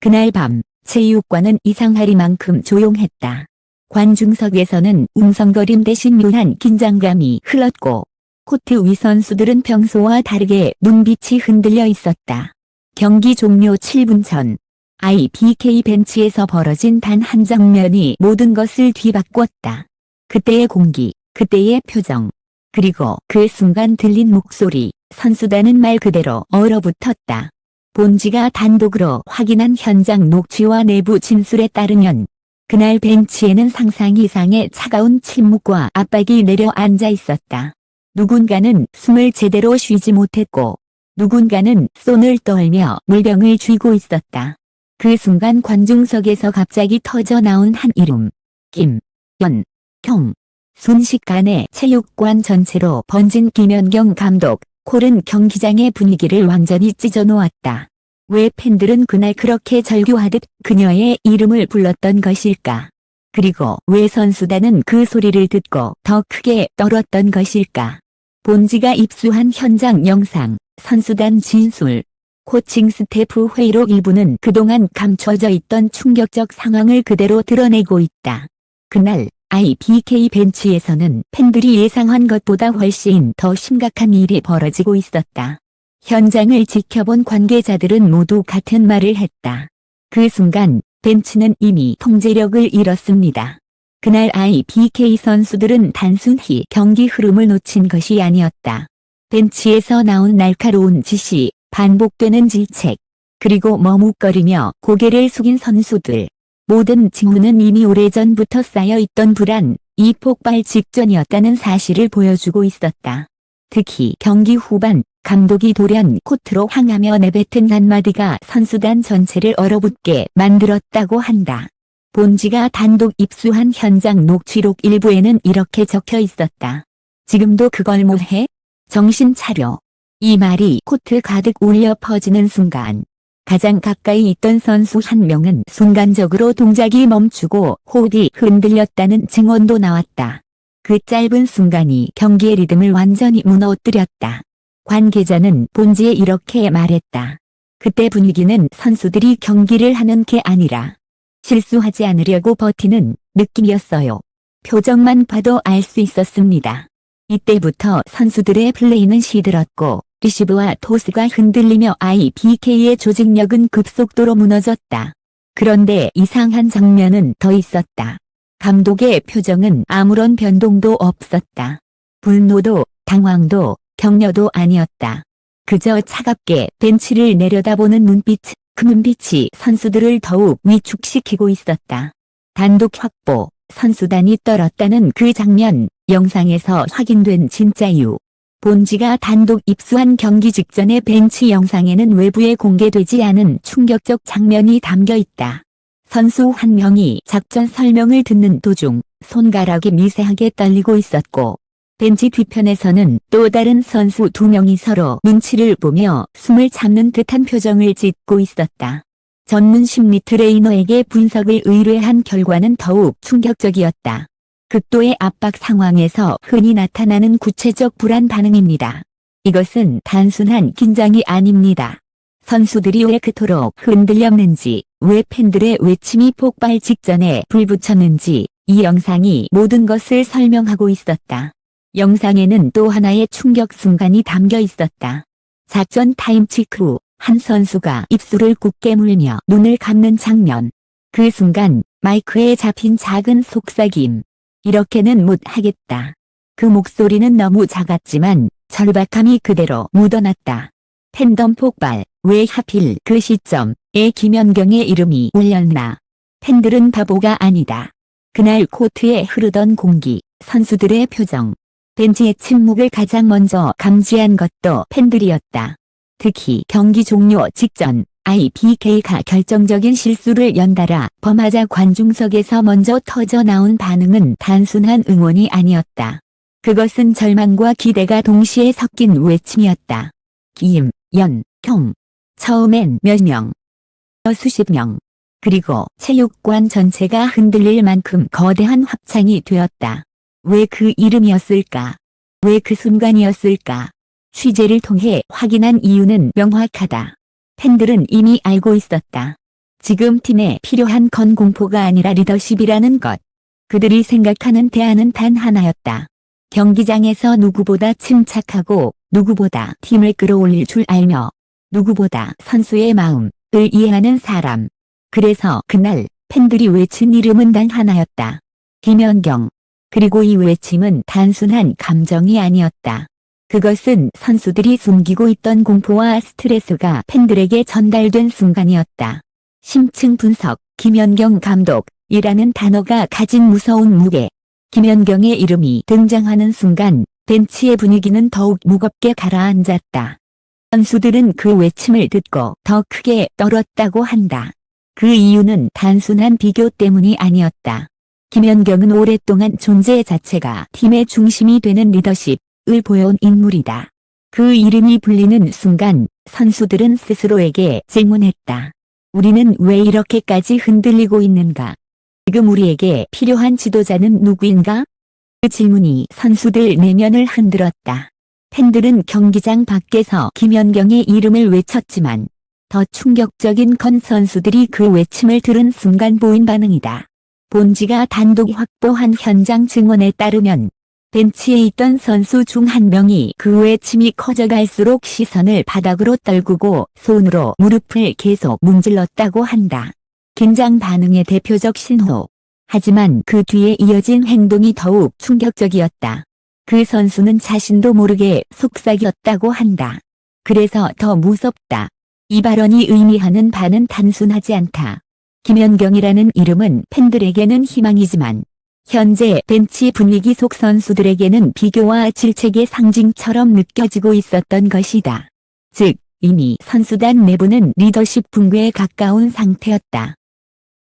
그날 밤 체육관은 이상하리만큼 조용했다. 관중석에서는 웅성거림 대신 묘한 긴장감이 흘렀고 코트 위 선수들은 평소와 다르게 눈빛이 흔들려 있었다. 경기 종료 7분 전 IBK 벤치에서 벌어진 단 한 장면이 모든 것을 뒤바꿨다. 그때의 공기, 그때의 표정, 그리고 그 순간 들린 목소리, 선수단은 말 그대로 얼어붙었다. 본지가 단독으로 확인한 현장 녹취와 내부 진술에 따르면 그날 벤치에는 상상 이상의 차가운 침묵과 압박이 내려앉아 있었다. 누군가는 숨을 제대로 쉬지 못했고 누군가는 손을 떨며 물병을 쥐고 있었다. 그 순간 관중석에서 갑자기 터져 나온 한 이름. 김연경. 순식간에 체육관 전체로 번진 김연경 감독 콜은 경기장의 분위기를 완전히 찢어놓았다. 왜 팬들은 그날 그렇게 절규하듯 그녀의 이름을 불렀던 것일까? 그리고 왜 선수단은 그 소리를 듣고 더 크게 떨었던 것일까? 본지가 입수한 현장 영상, 선수단 진술, 코칭 스태프 회의록 일부는 그동안 감춰져 있던 충격적 상황을 그대로 드러내고 있다. 그날 IBK 벤치에서는 팬들이 예상한 것보다 훨씬 더 심각한 일이 벌어지고 있었다. 현장을 지켜본 관계자들은 모두 같은 말을 했다. 그 순간 벤치는 이미 통제력을 잃었습니다. 그날 IBK 선수들은 단순히 경기 흐름을 놓친 것이 아니었다. 벤치에서 나온 날카로운 지시, 반복되는 질책, 그리고 머뭇거리며 고개를 숙인 선수들. 모든 징후는 이미 오래전부터 쌓여있던 불안, 이 폭발 직전이었다는 사실을 보여주고 있었다. 특히 경기 후반, 감독이 돌연 코트로 향하며 내뱉은 한마디가 선수단 전체를 얼어붙게 만들었다고 한다. 본지가 단독 입수한 현장 녹취록 일부에는 이렇게 적혀 있었다. 지금도 그걸 뭐해? 정신 차려. 이 말이 코트 가득 울려 퍼지는 순간 가장 가까이 있던 선수 한 명은 순간적으로 동작이 멈추고 호흡이 흔들렸다는 증언도 나왔다. 그 짧은 순간이 경기의 리듬을 완전히 무너뜨렸다. 관계자는 본지에 이렇게 말했다. 그때 분위기는 선수들이 경기를 하는 게 아니라 실수하지 않으려고 버티는 느낌이었어요. 표정만 봐도 알 수 있었습니다. 이때부터 선수들의 플레이는 시들었고 리시브와 토스가 흔들리며 IBK의 조직력은 급속도로 무너졌다. 그런데 이상한 장면은 더 있었다. 감독의 표정은 아무런 변동도 없었다. 분노도, 당황도, 격려도 아니었다. 그저 차갑게 벤치를 내려다보는 눈빛, 그 눈빛이 선수들을 더욱 위축시키고 있었다. 단독 확보, 선수단이 떨었다는 그 장면, 영상에서 확인된 진짜 이유. 본지가 단독 입수한 경기 직전의 벤치 영상에는 외부에 공개되지 않은 충격적 장면이 담겨 있다. 선수 한 명이 작전 설명을 듣는 도중 손가락이 미세하게 떨리고 있었고 벤치 뒤편에서는 또 다른 선수 두 명이 서로 눈치를 보며 숨을 참는 듯한 표정을 짓고 있었다. 전문 심리 트레이너에게 분석을 의뢰한 결과는 더욱 충격적이었다. 극도의 압박 상황에서 흔히 나타나는 구체적 불안 반응입니다. 이것은 단순한 긴장이 아닙니다. 선수들이 왜 그토록 흔들렸는지, 왜 팬들의 외침이 폭발 직전에 불붙었는지 이 영상이 모든 것을 설명하고 있었다. 영상에는 또 하나의 충격 순간이 담겨 있었다. 작전 타임치크 후 한 선수가 입술을 꾹 깨물며 눈을 감는 장면. 그 순간 마이크에 잡힌 작은 속삭임. 이렇게는 못하겠다. 그 목소리는 너무 작았지만 절박함이 그대로 묻어났다. 팬덤 폭발, 왜 하필 그 시점에 김연경의 이름이 울렸나. 팬들은 바보가 아니다. 그날 코트에 흐르던 공기, 선수들의 표정, 벤치의 침묵을 가장 먼저 감지한 것도 팬들이었다. 특히 경기 종료 직전 IBK가 결정적인 실수를 연달아 범하자 관중석에서 먼저 터져 나온 반응은 단순한 응원이 아니었다. 그것은 절망과 기대가 동시에 섞인 외침이었다. 김연경. 처음엔 몇 명, 수십 명, 그리고 체육관 전체가 흔들릴 만큼 거대한 합창이 되었다. 왜 그 이름이었을까? 왜 그 순간이었을까? 취재를 통해 확인한 이유는 명확하다. 팬들은 이미 알고 있었다. 지금 팀에 필요한 건 공포가 아니라 리더십이라는 것. 그들이 생각하는 대안은 단 하나였다. 경기장에서 누구보다 침착하고 누구보다 팀을 끌어올릴 줄 알며 누구보다 선수의 마음을 이해하는 사람. 그래서 그날 팬들이 외친 이름은 단 하나였다. 김연경. 그리고 이 외침은 단순한 감정이 아니었다. 그것은 선수들이 숨기고 있던 공포와 스트레스가 팬들에게 전달된 순간이었다. 심층 분석, 김연경 감독이라는 단어가 가진 무서운 무게. 김연경의 이름이 등장하는 순간 벤치의 분위기는 더욱 무겁게 가라앉았다. 선수들은 그 외침을 듣고 더 크게 떨었다고 한다. 그 이유는 단순한 비교 때문이 아니었다. 김연경은 오랫동안 존재 자체가 팀의 중심이 되는 리더십을 보여온 인물이다. 그 이름이 불리는 순간 선수들은 스스로에게 질문했다. 우리는 왜 이렇게까지 흔들리고 있는가? 지금 우리에게 필요한 지도자는 누구인가? 그 질문이 선수들 내면을 흔들었다. 팬들은 경기장 밖에서 김연경의 이름을 외쳤지만 더 충격적인 건 선수들이 그 외침을 들은 순간 보인 반응이다. 본지가 단독 확보한 현장 증언에 따르면 벤치에 있던 선수 중 한 명이 그 외침이 커져갈수록 시선을 바닥으로 떨구고 손으로 무릎을 계속 문질렀다고 한다. 긴장 반응의 대표적 신호. 하지만 그 뒤에 이어진 행동이 더욱 충격적이었다. 그 선수는 자신도 모르게 속삭였다고 한다. 그래서 더 무섭다. 이 발언이 의미하는 바는 단순하지 않다. 김연경이라는 이름은 팬들에게는 희망이지만 현재 벤치 분위기 속 선수들에게는 비교와 질책의 상징처럼 느껴지고 있었던 것이다. 즉, 이미 선수단 내부는 리더십 붕괴에 가까운 상태였다.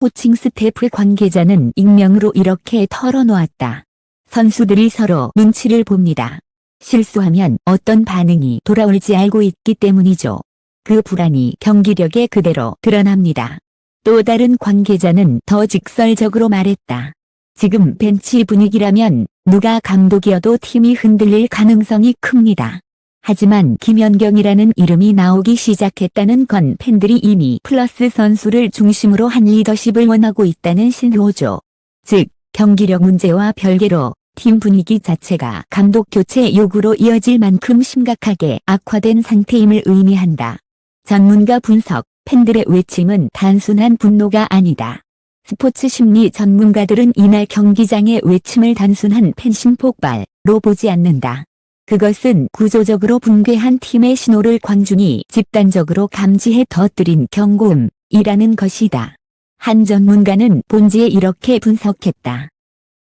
코칭 스태프 관계자는 익명으로 이렇게 털어놓았다. 선수들이 서로 눈치를 봅니다. 실수하면 어떤 반응이 돌아올지 알고 있기 때문이죠. 그 불안이 경기력에 그대로 드러납니다. 또 다른 관계자는 더 직설적으로 말했다. 지금 벤치 분위기라면 누가 감독이어도 팀이 흔들릴 가능성이 큽니다. 하지만 김연경이라는 이름이 나오기 시작했다는 건 팬들이 이미 플러스 선수를 중심으로 한 리더십을 원하고 있다는 신호죠. 즉, 경기력 문제와 별개로 팀 분위기 자체가 감독 교체 요구로 이어질 만큼 심각하게 악화된 상태임을 의미한다. 전문가 분석, 팬들의 외침은 단순한 분노가 아니다. 스포츠 심리 전문가들은 이날 경기장의 외침을 단순한 팬심 폭발로 보지 않는다. 그것은 구조적으로 붕괴한 팀의 신호를 관중이 집단적으로 감지해 터뜨린 경고음이라는 것이다. 한 전문가는 본지에 이렇게 분석했다.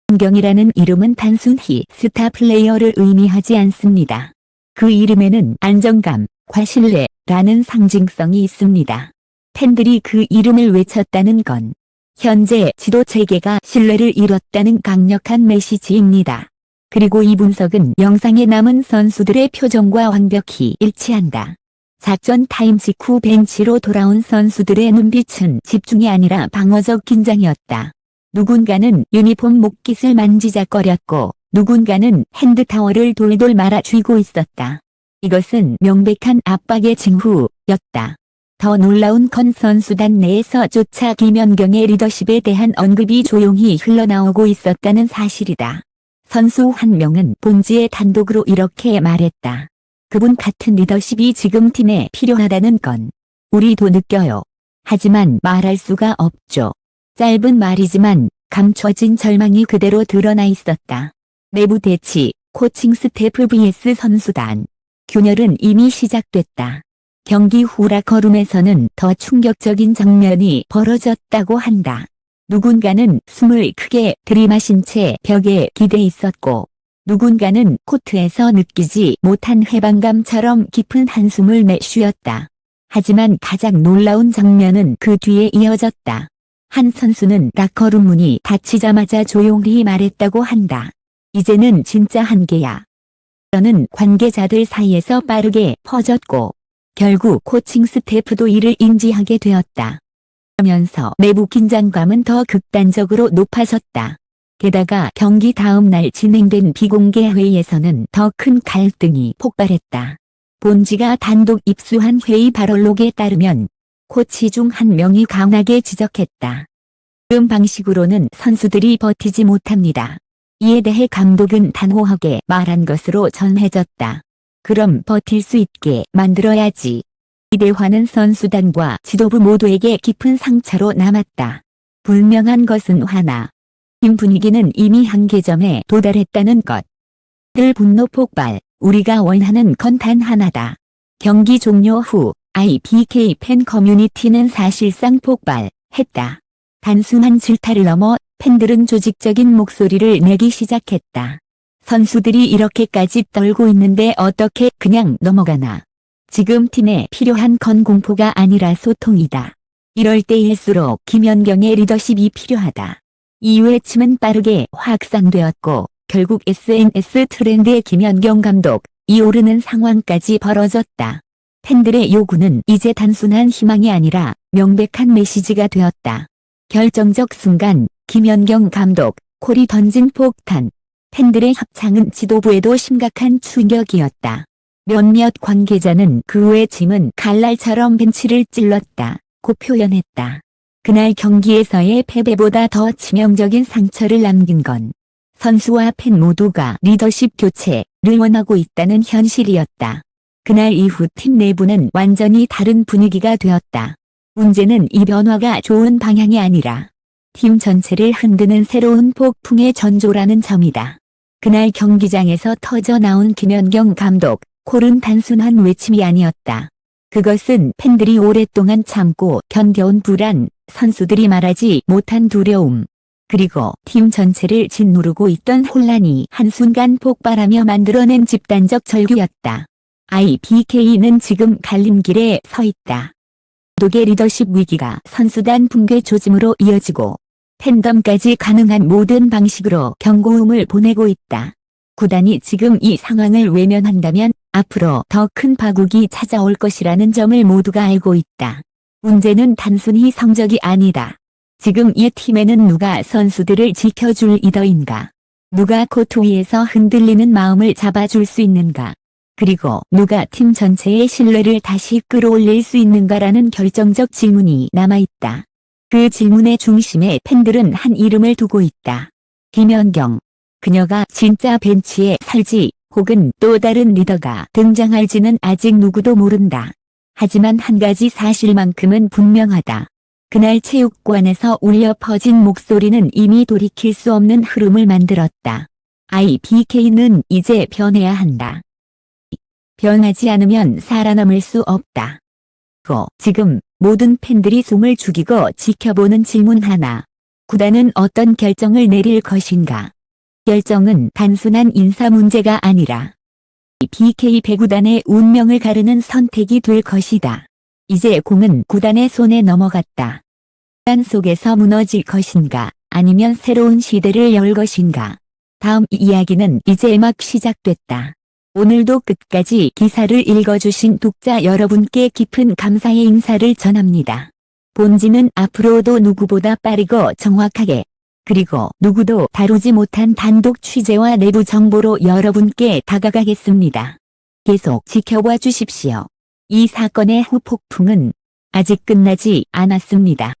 김연경이라는 이름은 단순히 스타 플레이어를 의미하지 않습니다. 그 이름에는 안정감과 신뢰라는 상징성이 있습니다. 팬들이 그 이름을 외쳤다는 건 현재 지도 체계가 신뢰를 잃었다는 강력한 메시지입니다. 그리고 이 분석은 영상에 남은 선수들의 표정과 완벽히 일치한다. 작전 타임 직후 벤치로 돌아온 선수들의 눈빛은 집중이 아니라 방어적 긴장이었다. 누군가는 유니폼 목깃을 만지작거렸고 누군가는 핸드타워를 돌돌 말아 쥐고 있었다. 이것은 명백한 압박의 징후였다. 더 놀라운 건 선수단 내에서조차 김연경의 리더십에 대한 언급이 조용히 흘러나오고 있었다는 사실이다. 선수 한 명은 본지에 단독으로 이렇게 말했다. 그분 같은 리더십이 지금 팀에 필요하다는 건 우리도 느껴요. 하지만 말할 수가 없죠. 짧은 말이지만 감춰진 절망이 그대로 드러나 있었다. 내부 대치, 코칭 스태프 vs 선수단. 균열은 이미 시작됐다. 경기 후 라커룸에서는 더 충격적인 장면이 벌어졌다고 한다. 누군가는 숨을 크게 들이마신 채 벽에 기대 있었고 누군가는 코트에서 느끼지 못한 해방감처럼 깊은 한숨을 내쉬었다. 하지만 가장 놀라운 장면은 그 뒤에 이어졌다. 한 선수는 라커룸 문이 닫히자마자 조용히 말했다고 한다. 이제는 진짜 한계야. 저는 관계자들 사이에서 빠르게 퍼졌고 결국 코칭 스태프도 이를 인지하게 되었다. 그러면서 내부 긴장감은 더 극단적으로 높아졌다. 게다가 경기 다음 날 진행된 비공개 회의에서는 더 큰 갈등이 폭발했다. 본지가 단독 입수한 회의 발언록에 따르면 코치 중 한 명이 강하게 지적했다. 지금 방식으로는 선수들이 버티지 못합니다. 이에 대해 감독은 단호하게 말한 것으로 전해졌다. 그럼 버틸 수 있게 만들어야지. 이 대화는 선수단과 지도부 모두에게 깊은 상처로 남았다. 분명한 것은 하나. 팀 분위기는 이미 한계점에 도달했다는 것. 들 분노 폭발. 우리가 원하는 건 단 하나다. 경기 종료 후 IBK 팬 커뮤니티는 사실상 폭발했다. 단순한 질타를 넘어 팬들은 조직적인 목소리를 내기 시작했다. 선수들이 이렇게까지 떨고 있는데 어떻게 그냥 넘어가나. 지금 팀에 필요한 건 공포가 아니라 소통이다. 이럴 때일수록 김연경의 리더십이 필요하다. 이 외침은 빠르게 확산되었고 결국 SNS 트렌드의 김연경 감독이 오르는 상황까지 벌어졌다. 팬들의 요구는 이제 단순한 희망이 아니라 명백한 메시지가 되었다. 결정적 순간 김연경 감독 콜이 던진 폭탄. 팬들의 합창은 지도부에도 심각한 충격이었다. 몇몇 관계자는 그 외침은 칼날처럼 벤치를 찔렀다고 표현했다. 그날 경기에서의 패배보다 더 치명적인 상처를 남긴 건 선수와 팬 모두가 리더십 교체를 원하고 있다는 현실이었다. 그날 이후 팀 내부는 완전히 다른 분위기가 되었다. 문제는 이 변화가 좋은 방향이 아니라 팀 전체를 흔드는 새로운 폭풍의 전조라는 점이다. 그날 경기장에서 터져나온 김연경 감독 콜은 단순한 외침이 아니었다. 그것은 팬들이 오랫동안 참고 견뎌온 불안, 선수들이 말하지 못한 두려움, 그리고 팀 전체를 짓누르고 있던 혼란이 한순간 폭발하며 만들어낸 집단적 절규였다. IBK는 지금 갈림길에 서 있다. 감독의 리더십 위기가 선수단 붕괴 조짐으로 이어지고 팬덤까지 가능한 모든 방식으로 경고음을 보내고 있다. 구단이 지금 이 상황을 외면한다면 앞으로 더 큰 파국이 찾아올 것이라는 점을 모두가 알고 있다. 문제는 단순히 성적이 아니다. 지금 이 팀에는 누가 선수들을 지켜줄 리더인가? 누가 코트 위에서 흔들리는 마음을 잡아줄 수 있는가? 그리고 누가 팀 전체의 신뢰를 다시 끌어올릴 수 있는가라는 결정적 질문이 남아있다. 그 질문의 중심에 팬들은 한 이름을 두고 있다. 김연경. 그녀가 진짜 벤치에 살지 혹은 또 다른 리더가 등장할지는 아직 누구도 모른다. 하지만 한 가지 사실만큼은 분명하다. 그날 체육관에서 울려 퍼진 목소리는 이미 돌이킬 수 없는 흐름을 만들었다. IBK는 이제 변해야 한다. 변하지 않으면 살아남을 수 없다. 지금 모든 팬들이 숨을 죽이고 지켜보는 질문 하나. 구단은 어떤 결정을 내릴 것인가? 결정은 단순한 인사 문제가 아니라 BK 배구단의 운명을 가르는 선택이 될 것이다. 이제 공은 구단의 손에 넘어갔다. 구단 속에서 무너질 것인가 아니면 새로운 시대를 열 것인가. 다음 이야기는 이제 막 시작됐다. 오늘도 끝까지 기사를 읽어주신 독자 여러분께 깊은 감사의 인사를 전합니다. 본지는 앞으로도 누구보다 빠르고 정확하게 그리고 누구도 다루지 못한 단독 취재와 내부 정보로 여러분께 다가가겠습니다. 계속 지켜봐 주십시오. 이 사건의 후폭풍은 아직 끝나지 않았습니다.